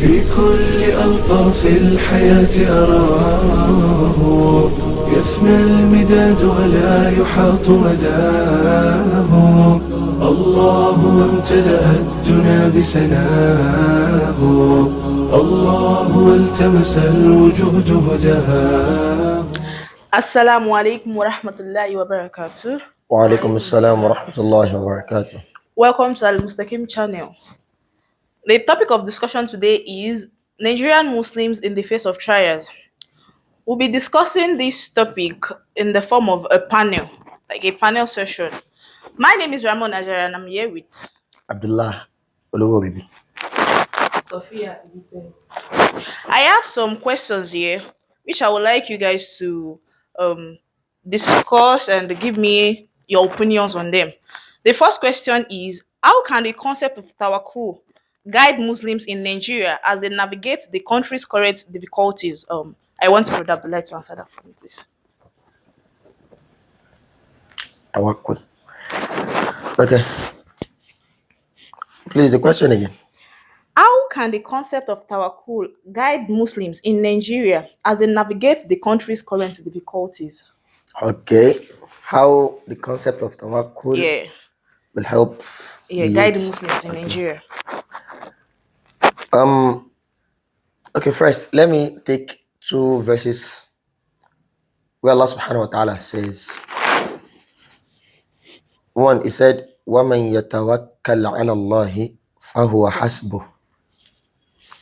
في كل ألطاف الحياة أراه يفنى المداد ولا يحاط مداه. الله امتلأ الدنا بسناه، الله والتمس الوجود هداه. Assalamu alaikum wa rahmatullahi wa barakatuh. وعليكم السلام ورحمة الله وبركاته. Welcome to Al Mustaqim channel. The topic of discussion today is Nigerian Muslims in the face of trials. We'll be discussing this topic in the form of a panel, like a panel session. My name is Ramon Najara and I'm here with Abdullah Oluwobibi. Sophia. I have some questions here which I would like you guys to discuss and give me your opinions on them. The first question is, how can the concept of tawakkul guide Muslims in Nigeria as they navigate the country's current difficulties? I want Brother Abdullah to answer that for me, please. Tawakkul. Okay. Please, the question again. How can the concept of tawakkul guide Muslims in Nigeria as they navigate the country's current difficulties? Okay. How the concept of tawakkul Yeah, will help the guide youths. Muslims in Nigeria. Okay, first, let me take two verses where Allah subhanahu wa ta'ala says, one, He said, وَمَنْ يَتَوَكَّلْ عَلَى اللَّهِ فَهُوَ حَسْبُهُ.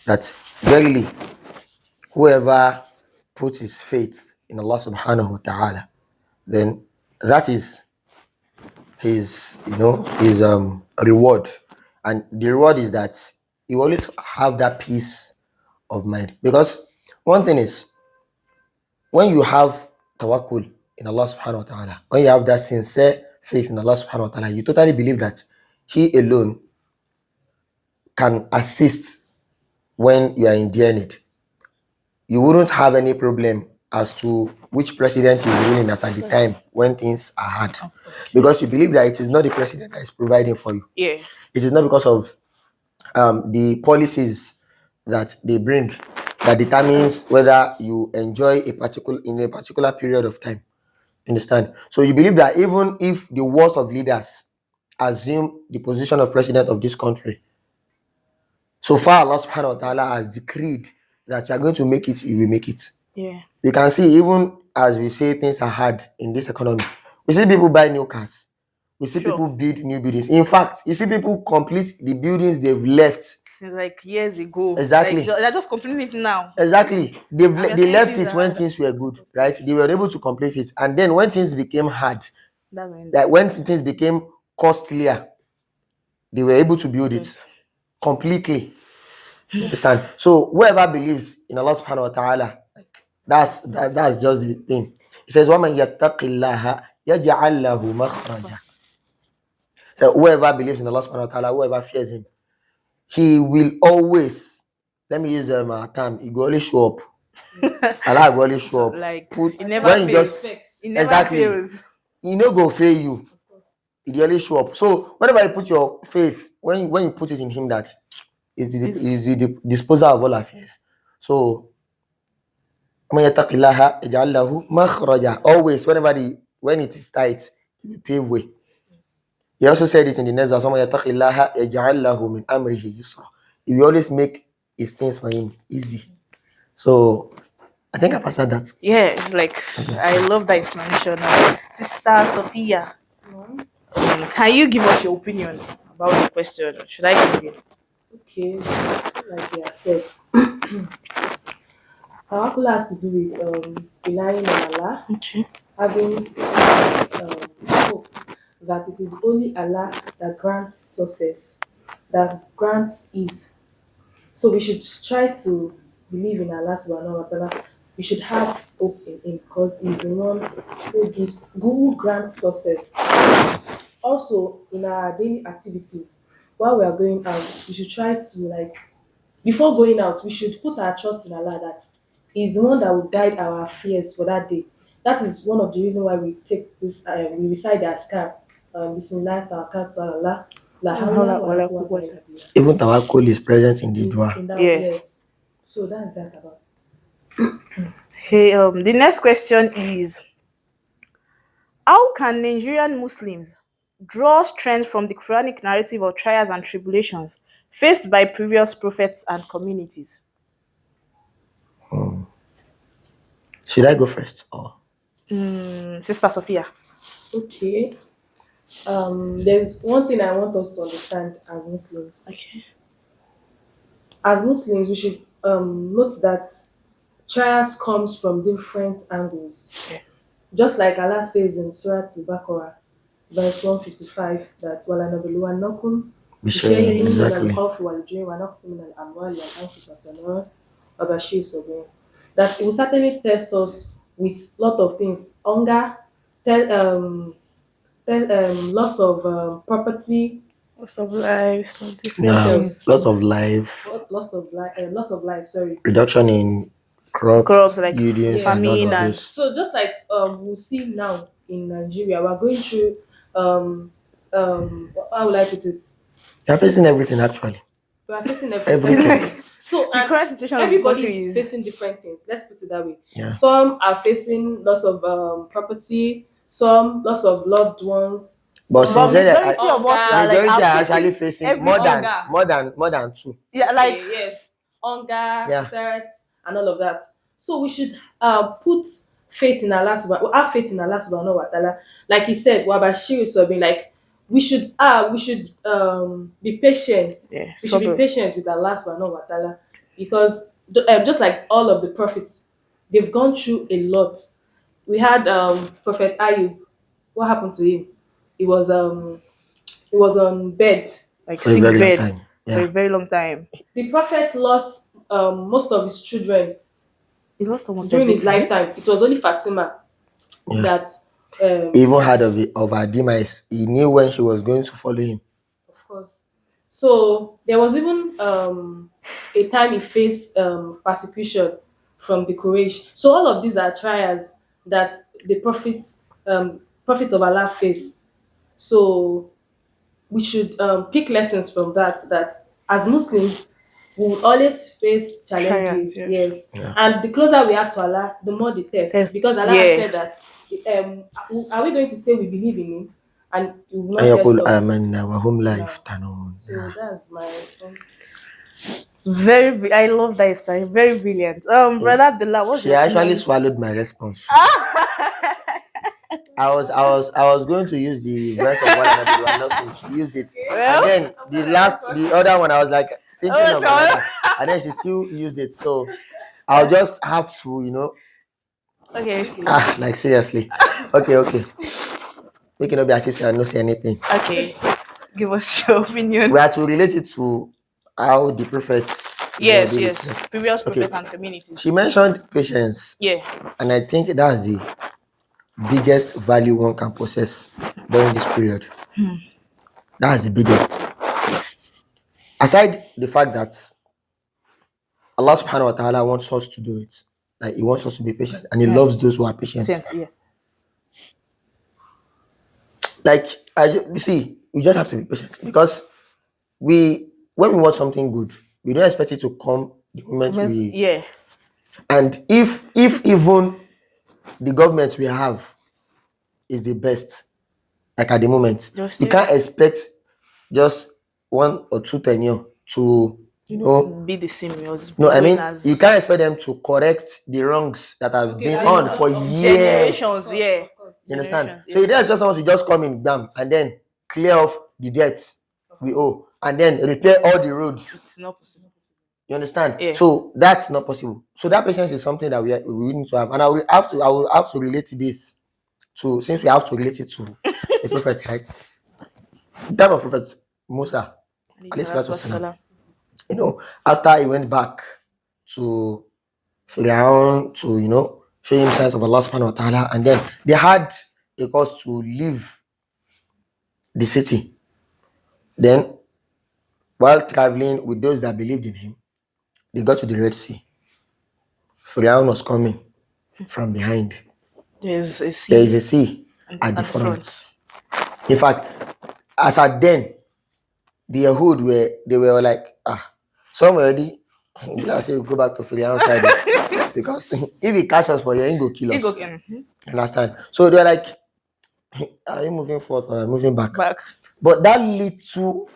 That verily, whoever puts his faith in Allah subhanahu wa ta'ala, then that is his reward. And the reward is that he will always have that peace of mind. Because one thing is, when you have tawakkul in Allah subhanahu wa ta'ala, when you have that sincere faith in Allah subhanahu wa ta'ala, you totally believe that He alone can assist when you are in dear need. You wouldn't have any problem as to which president is ruling us at the time when things are hard, because you believe that it is not the president that is providing for you. Yeah. It is not because of the policies that they bring that determines whether you enjoy a particular period of time. Understand? So you believe that even if the worst of leaders assume the position of president of this country, so far Allah subhanahu wa ta'ala has decreed that you are going to make it, you will make it. Yeah. We can see, even as we say things are hard in this economy, we see people buy new cars, we see Sure. people build new buildings. In fact, you see people complete the buildings they've left. Like years ago. Exactly. Like, they're just completing it now. Exactly. And They you're left saying it when things were good, right? They were able to complete it. And then when things became hard, That's when that when things became costlier, they were able to build it completely. Understand? So whoever believes in Allah subhanahu wa ta'ala, that's just the thing. It says, وَمَنْ يَتَّقِ اللَّهَ يَجْعَلْ لَهُ مَخْرَجًا. So whoever believes in Allah subhanahu wa ta'ala, whoever fears Him, He will always, let me use a term, He will always show up. Allah will always show up. Like, Put, it never when you fails. just, It never exactly, fails. He no go fail you. He will always show up. So whenever you put your faith, when you put it in Him, that is the disposer of all affairs. So always, whenever when it is tight, He will pave way. He also said it in the next verse, He will always make His things for him easy. So I think I've answered that. Yeah, like, I love that explanation. Sister Sophia, can you give us your opinion about the question? Should I give you? Okay, like you have said, tawakkul has to do with relying on Allah, Okay. having hope that it is only Allah that grants success, that grants ease. So we should try to believe in Allah subhanahu wa ta'ala. We should have hope in Him because He's the one who grants success. Also, in our daily activities, while we are going out, we should try to, like, before going out, we should put our trust in Allah that He's the one that will guide our affairs for that day. That is one of the reasons why we take this, we recite the askar, Bismillah, Tawakkaltu ala Allah. La hawla wa la quwwata illa billah. Even tawakkul is present in the Is dua. in that Yeah. yes. So that's that about it. Okay, the next question is, how can Nigerian Muslims draw strength from the Quranic narrative of trials and tribulations faced by previous prophets and communities? Should I go first? Or Sister Sophia. Okay. There's one thing I want us to understand as Muslims. Okay. As Muslims, we should note that trials comes from different angles. Yeah. Just like Allah says in Surah Al-Baqarah, verse 155, that وَلَنَبْلُوَنَّكُمْ be بِشَيْءٍ sharing مِنَ exactly. الْخَوْفِ وَالْجُوعِ وَنَقْصٍ مِنَ الْأَمْوَالِ وَالْأَنفُسِ وَالثَّمَرَاتِ وَبَشِّرِ الصَّابِرِينَ. That it will certainly test us with lot of things: hunger, loss of property, Loss of lives, different Yeah, things. lots of life, loss of life. Sorry. reduction in crop Crops like yieldings and all famine of and those. So just like we see now in Nigeria, we're going through how will I put it? They're facing everything actually. We are facing Everything. So the and current situation of the everybody country is is facing different things. Let's put it that way. Yeah. Some are facing loss of property, some loss of loved ones. But Some but sincerely, majority of us are like majority are are actually facing facing every more than two. yeah, like yes, hunger, Yeah. thirst, and all of that. So we should put faith in Allah subhanahu have faith in Allah subhanahu wa ta'ala. Like he said, Wabashir Sobin, like we should be patient. yeah, We should be sabr. patient with Allah subhanahu wa ta'ala because just like all of the prophets, they've gone through a lot. We had Prophet Ayub. What happened to him? He was on bed. Like For a sick very long bed time. for a Yeah. very long time. The prophet lost most of his children He lost almost during his everything. lifetime. It was only Fatima Yeah. that, He even heard of her demise. He knew when she was going to follow him. of course. So there was even a time he faced persecution from the Quraysh. So all of these are trials that the prophet of Allah faced. So we should pick lessons from that. That as Muslims, we will always face challenges. Trials, yes. Yes, Yeah. and the closer we are to Allah, the more the test. Test, Because Allah yeah. has said that. Are we going to say we believe in Him and He will not And test يقول us? آمنا وهم لا Yeah. يفتنون. So Yeah. that's my own. I love that explanation. Very brilliant. Brother Abdullah, what's She your actually opinion? swallowed my response. I was going to use the verse of one. She used it, Well, and then the other one, I was like thinking Oh, of God. another, and then she still used it. So I'll just have to, okay. like seriously. Okay. We cannot be as if I don't say anything. Okay. Give us your opinion. We have to relate it to how the prophets. Yes, did it. yes. Previous Okay. prophet and communities. She mentioned patience, Yeah. and I think that's the biggest value one can possess during this period. That's the biggest. Aside the fact that Allah subhanahu wa ta'ala wants us to do it, like He wants us to be patient, and He Yeah. loves those who are patient. Sense, yeah. Like you see, we just have to be patient because when we want something good, we don't expect it to come the moment we. Yeah. And if even the government we have is the best, like at the moment, Just you can't expect just 1 or 2 tenure to be the same. no, I mean as you can't expect them to correct the wrongs that have Okay, been I on know, for of years. generations, Of yeah. course. You understand? Generations, So you don't expect someone to just come in, bam, and then clear off the debts we owe, and then repair all the roads. It's not possible. You understand? Yeah. So that's not possible. So that patience is something that we need to have, and I will have to relate this to, since we have to relate it to the prophet, right? The time of Prophet Musa, alayhi salatu wasalam, after he went back to Firaun to show him signs of Allah subhanahu wa ta'ala, and then they had a cause to leave the city. Then while traveling with those that believed in him, they got to the Red Sea. Firaun was coming from behind. There's a There is a sea and at the at front of it. In fact, as at then, the Yahud were like, some already, let's say, go back to Filian side. Because if he catch us for here, he go kill You us. go Understand? So they're like, are you moving forth or moving back? back. But the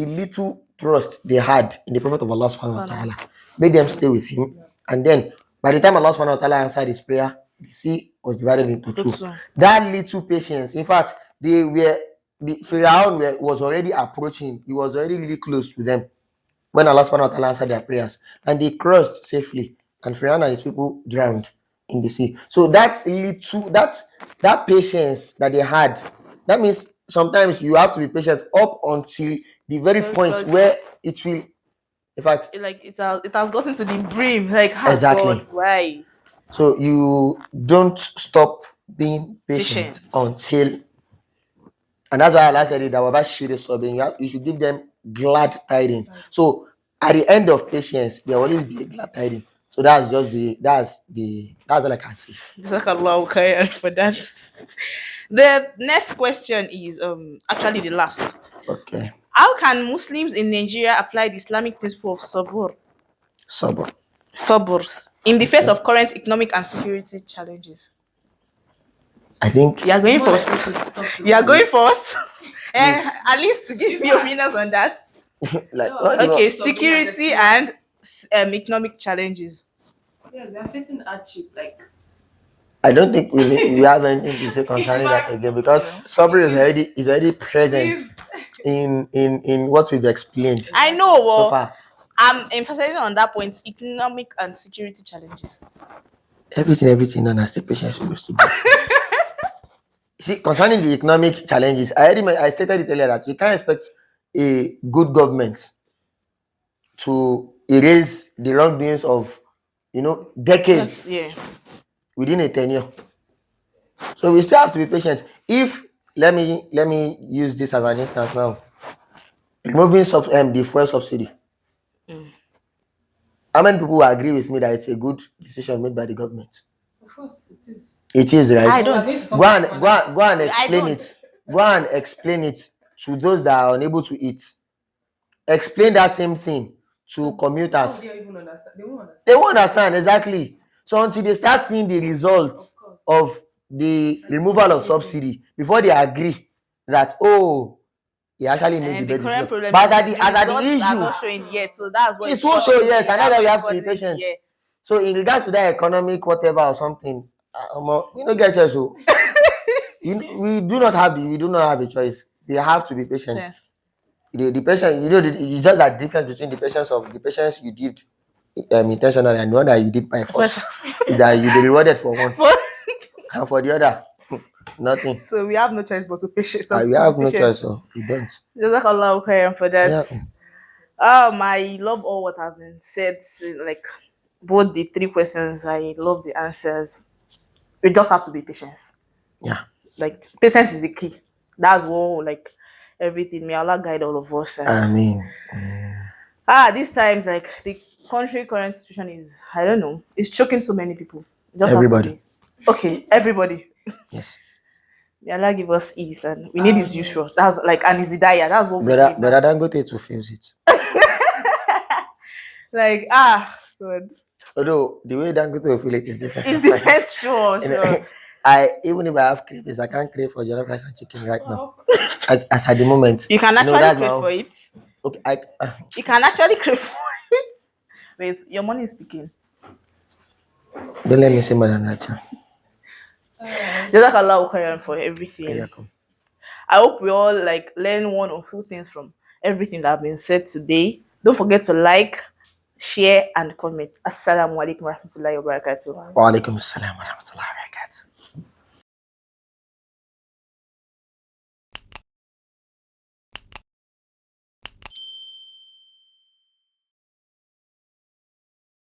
little trust they had in the Prophet of Allah subhanahu wa ta'ala made them stay with him. And then by the time Allah subhanahu wa ta'ala answered his prayer, the sea was divided into two. That little patience, in fact, the Pharaoh was already approaching, he was already really close to them when Allah subhanahu wa ta'ala answered their prayers. And they crossed safely, and Pharaoh and his people drowned in the sea. So that's little that patience that they had. That means sometimes you have to be patient up until the very point where it will, in fact, it has gotten to the brim. Like, exactly. God, why? So you don't stop being patient until, and that's why Allah said it, that about you should give them glad tidings. So at the end of patience, there will always be a glad tidings. So that's all I can say. Jazakallahu khairan for that. The next question is actually the last. Okay. How can Muslims in Nigeria apply the Islamic principle of sabr in the face of current economic and security challenges? I think You are going It's more first. like we should talk to You are them. going first. At least give your opinions on that. like Okay, security and economic challenges. Yes, we are facing hardship. Like, I don't think we have anything to say concerning that again, because sabr is already present in what we've explained I know. so far. I'm emphasizing on that point: economic and security challenges. Everything and still patience supposed to be. See, concerning the economic challenges, I stated it earlier that you can't expect a good government to erase the wrongdoings of decades Yeah. within a tenure. So we still have to be patient. If let me use this as an instance now, removing the fuel subsidy. How many people will agree with me that it's a good decision made by the government? of course, it is. It is, right? I don't. We are going to Go and support go and I explain don't. it. Go and explain it to those that are unable to eat. Explain that same thing to commuters. They don't even understand. They won't understand. They won't understand exactly. So until they start seeing the results Of course. of the removal of subsidy before they agree that he actually made And the the best current decision. problem But is as the at the results are issue, not showing yet, so that's what it won't show, yes, and that's why we have to be patient. Yeah. So in regards to that economic whatever or something, we don't get choice. So we do not have a choice. We have to be patient. Yes. The patience, it's just that difference between the patience you did intentionally and the one that you did by force. Is that you be rewarded for one and for the other nothing. So we have no choice but to patient. We have no choice, so we don't. Jazakallahu khairan for that. Yeah. I love all what has been said. Like both the three questions, I love the answers. We just have to be patient. Yeah. Like patience is the key. That's what everything. May Allah guide all of us. I mean, These times like the country current situation is, I don't know, it's choking so many people. Just have to everybody. be- Okay, everybody. Yes. May Allah give us ease, and we need His usual. That's and His hidayah. That's what we But need. I don't go to feel it. Good. Although the way Dangote will feel it is different. It depends, sure. Even if I have cravings, I can't crave for jollof rice and chicken right now. As at the moment. You can actually that's crave for it. Okay, You can actually crave for it. Wait, your money is speaking. don't let me say more than that. Jazakallahu khairan for everything. Yeah, come. I hope we all learn one or two things from everything that have been said today. Don't forget to like, share, and comment. Assalamu alaikum warahmatullahi wabarakatuh. Wa alaikum assalam wa rahmatullahi wa barakatuh.